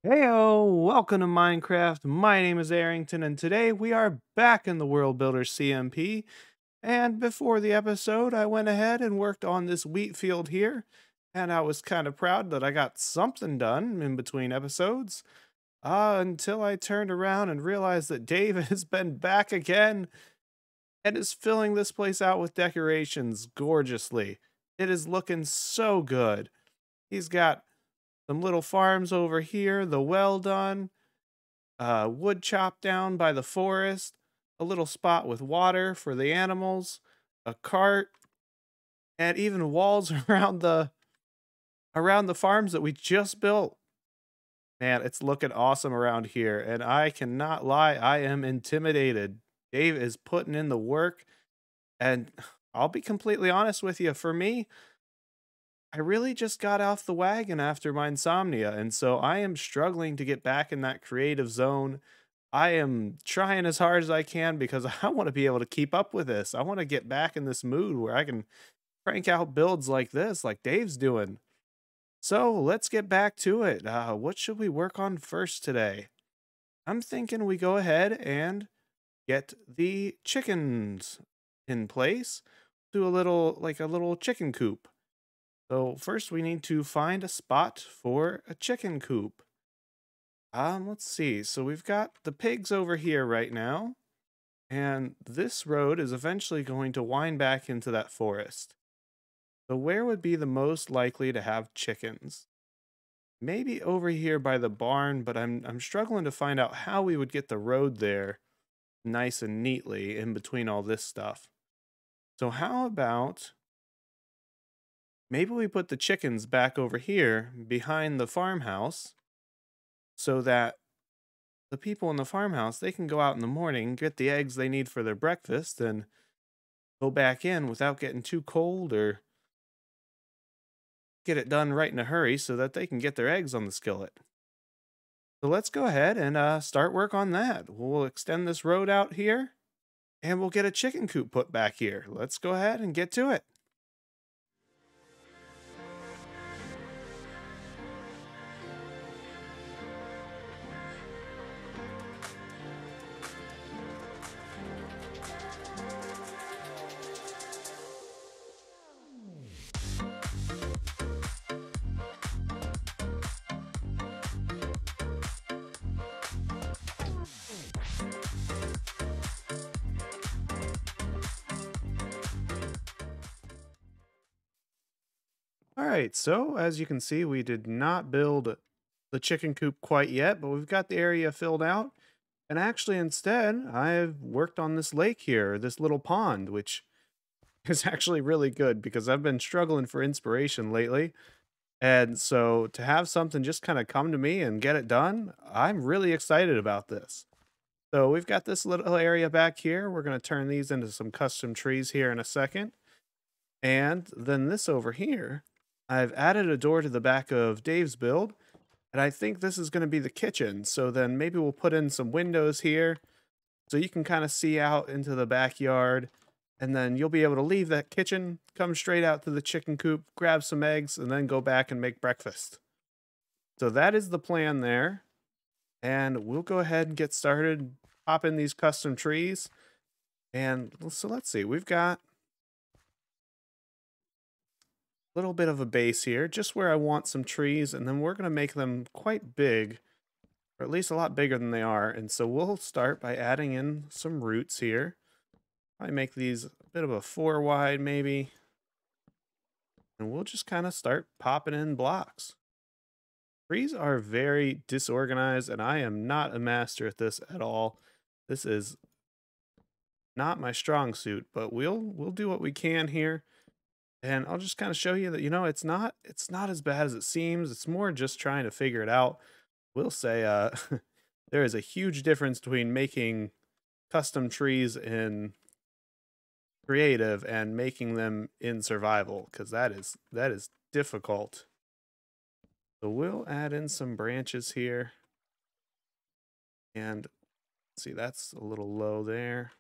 Heyo, welcome to Minecraft. My name is Aerington, and today we are back in the World Builder CMP. And before the episode, I went ahead and worked on this wheat field here, and I was kind of proud that I got something done in between episodes. Until I turned around and realized that Dave has been back again and is filling this place out with decorations gorgeously. It is looking so good. He's got some little farms over here, the well done, wood chopped down by the forest, a little spot with water for the animals, a cart, and even walls around the farms that we just built. Man, it's looking awesome around here, and I cannot lie, I am intimidated. Dave is putting in the work, and I'll be completely honest with you, for me, I really just got off the wagon after my insomnia, and so I am struggling to get back in that creative zone. I am trying as hard as I can because I want to be able to keep up with this. I want to get back in this mood where I can crank out builds like this, like Dave's doing. So let's get back to it. What should we work on first today? I'm thinking we go ahead and get the chickens in place. Do like a little chicken coop. So first we need to find a spot for a chicken coop. Let's see. So we've got the pigs over here right now, and this road is eventually going to wind back into that forest. So where would be the most likely to have chickens? Maybe over here by the barn, but I'm struggling to find out how we would get the road there nice and neatly in between all this stuff. So how about maybe we put the chickens back over here behind the farmhouse so that the people in the farmhouse, they can go out in the morning, get the eggs they need for their breakfast, and go back in without getting too cold, or get it done right in a hurry so that they can get their eggs on the skillet. So let's go ahead and start work on that. We'll extend this road out here, and we'll get a chicken coop put back here. Let's go ahead and get to it. All right, so as you can see, we did not build the chicken coop quite yet, but we've got the area filled out. And actually, instead, I've worked on this lake here, this little pond, which is actually really good because I've been struggling for inspiration lately. And so to have something just kind of come to me and get it done, I'm really excited about this. So we've got this little area back here. We're going to turn these into some custom trees here in a second. And then this over here, I've added a door to the back of Dave's build, and I think this is going to be the kitchen. So then maybe we'll put in some windows here so you can kind of see out into the backyard, and then you'll be able to leave that kitchen, come straight out to the chicken coop, grab some eggs, and then go back and make breakfast. So that is the plan there, and we'll go ahead and get started, pop in these custom trees. And so let's see, we've got little bit of a base here, just where I want some trees, and then we're going to make them quite big, or at least a lot bigger than they are. And so we'll start by adding in some roots here. I make these a bit of a 4 wide maybe, and we'll just kind of start popping in blocks. Trees are very disorganized, and I am not a master at this at all. This is not my strong suit, but we'll do what we can here. And I'll just kind of show you that, it's not as bad as it seems. It's more just trying to figure it out. We'll say there is a huge difference between making custom trees in creative and making them in survival, because that is difficult. So we'll add in some branches here. And see, that's a little low there.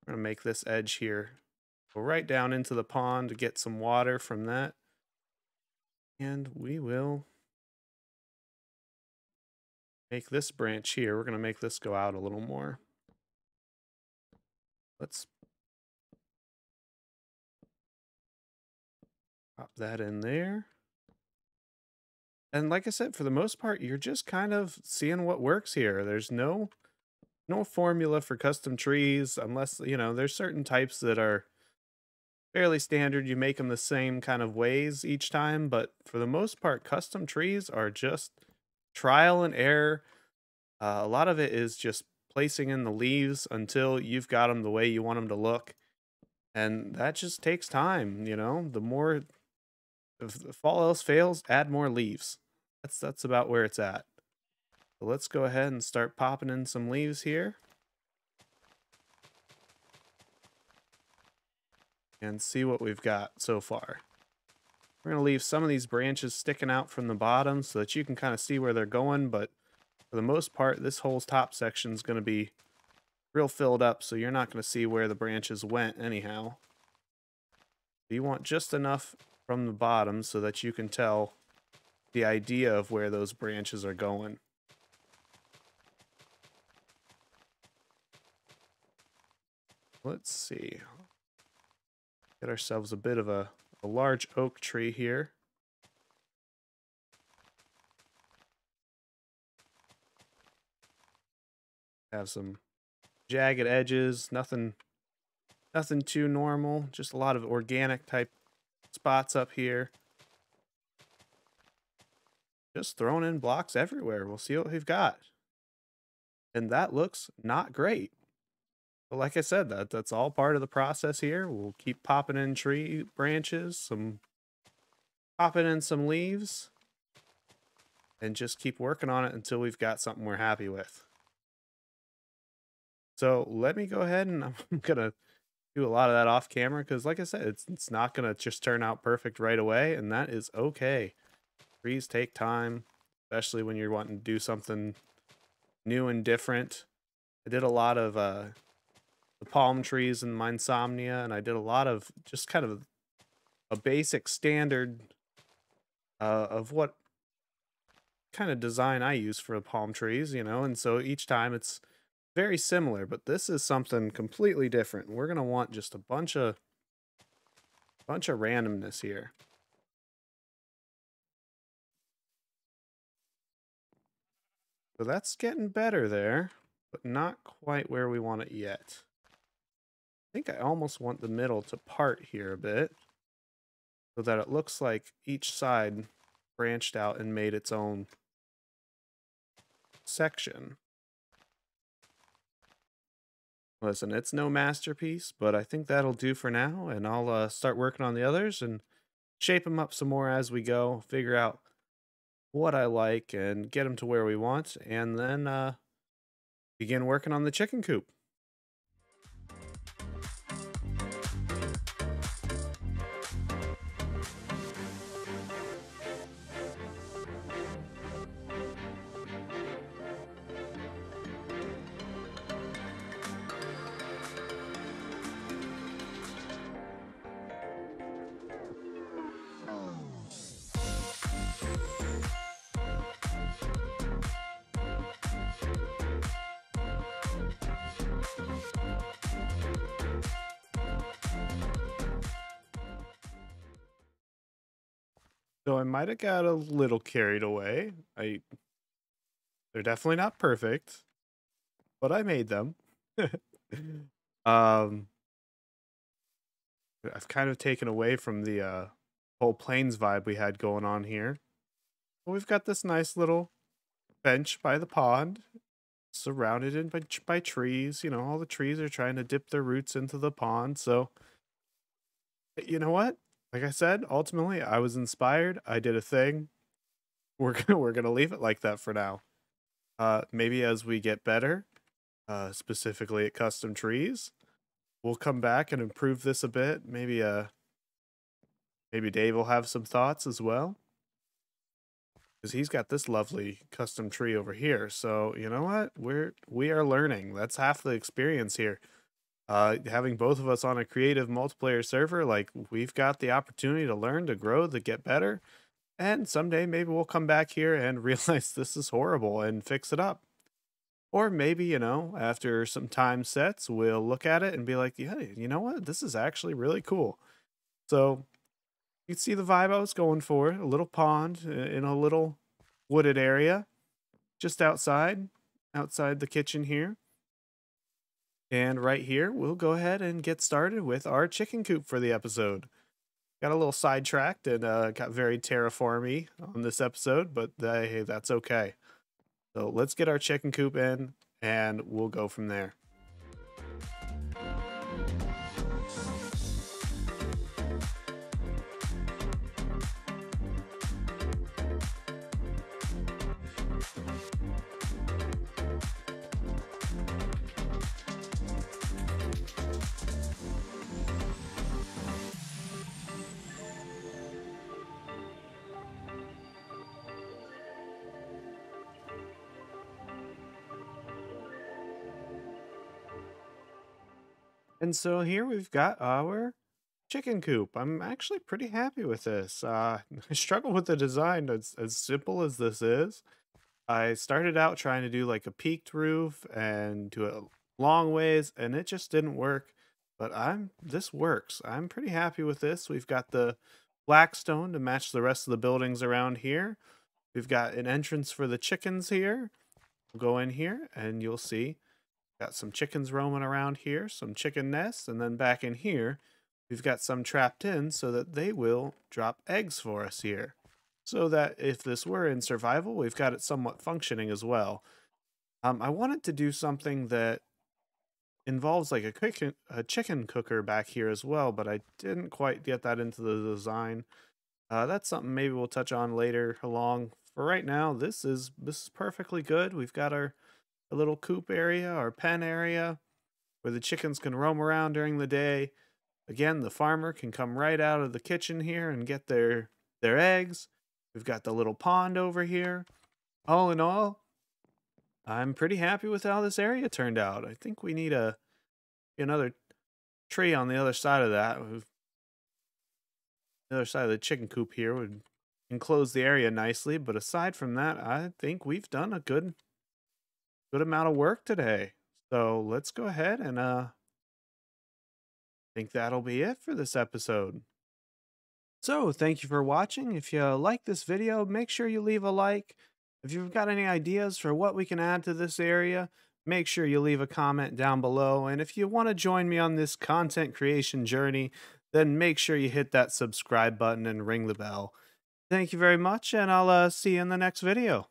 I'm going to make this edge here Go right down into the pond to get some water from that. And we will make this branch here. We're going to make this go out a little more. Let's pop that in there. And like I said, for the most part, you're just kind of seeing what works here. There's no formula for custom trees unless, you know, there's certain types that are fairly standard. You make them the same kind of ways each time, but for the most part, custom trees are just trial and error. A lot of it is just placing in the leaves until you've got them the way you want them to look. And that just takes time, you know. The more, if all else fails, add more leaves. That's about where it's at. So let's go ahead and start popping in some leaves here. And see what we've got so far. We're going to leave some of these branches sticking out from the bottom so that you can kind of see where they're going, but for the most part, this whole top section is going to be real filled up, so you're not going to see where the branches went anyhow. You want just enough from the bottom so that you can tell the idea of where those branches are going. Let's see. Get ourselves a bit of a large oak tree here. Have some jagged edges, nothing too normal, just a lot of organic type spots up here. Just throwing in blocks everywhere. We'll see what we've got. And that looks not great. But like I said, that's all part of the process here. We'll keep popping in tree branches, popping in some leaves, and just keep working on it until we've got something we're happy with. So let me go ahead and I'm gonna do a lot of that off camera because like I said, it's not gonna just turn out perfect right away, and that is okay. Trees take time, especially when you're wanting to do something new and different. I did a lot of the palm trees in my insomnia, and I did a lot of just kind of a basic standard of what kind of design I use for palm trees, you know, and so each time it's very similar, but this is something completely different. We're gonna want just a bunch of randomness here. So that's getting better there, but not quite where we want it yet. I think I almost want the middle to part here a bit so that it looks like each side branched out and made its own section. Listen, it's no masterpiece, but I think that'll do for now, and I'll start working on the others and shape them up some more as we go, figure out what I like and get them to where we want, and then begin working on the chicken coop. So I might have got a little carried away. They're definitely not perfect, but I made them. um, I've kind of taken away from the whole plains vibe we had going on here. But we've got this nice little bench by the pond, surrounded in by trees. You know, all the trees are trying to dip their roots into the pond. So, you know what? Like I said, ultimately, I was inspired. I did a thing. We're gonna leave it like that for now. Maybe as we get better, specifically at custom trees, we'll come back and improve this a bit. Maybe Dave will have some thoughts as well, because he's got this lovely custom tree over here. So you know what? We are learning. That's half the experience here. Having both of us on a creative multiplayer server, like we've got the opportunity to learn, to grow, to get better. And someday maybe we'll come back here and realize this is horrible and fix it up. Or maybe, after some time sets, we'll look at it and be like, yeah, you know what? This is actually really cool. So you can see the vibe I was going for, a little pond in a little wooded area just outside the kitchen here. And right here, we'll go ahead and get started with our chicken coop for the episode. Got a little sidetracked and got very terraformy on this episode, but hey, that's okay. So let's get our chicken coop in and we'll go from there. And so here we've got our chicken coop. I'm actually pretty happy with this. I struggle with the design as simple as this is. I started out trying to do like a peaked roof and do it long ways, and it just didn't work. But this works. I'm pretty happy with this. We've got the black stone to match the rest of the buildings around here. We've got an entrance for the chickens here. We'll go in here and you'll see got some chickens roaming around here, some chicken nests, and then back in here, we've got some trapped in so that they will drop eggs for us here. So that if this were in survival, we've got it somewhat functioning as well. I wanted to do something that involves like a chicken cooker back here as well, but I didn't quite get that into the design. That's something maybe we'll touch on later along. For right now, this is perfectly good. We've got our little coop area, our pen area, where the chickens can roam around during the day. Again, the farmer can come right out of the kitchen here and get their eggs. We've got the little pond over here. All in all, I'm pretty happy with how this area turned out. I think we need another tree on the other side of that. The other side of the chicken coop here would enclose the area nicely, but aside from that, I think we've done a good amount of work today. So let's go ahead and think that'll be it for this episode. So thank you for watching. If you like this video, make sure you leave a like. If you've got any ideas for what we can add to this area, make sure you leave a comment down below. And if you want to join me on this content creation journey, then make sure you hit that subscribe button and ring the bell. Thank you very much, and I'll see you in the next video.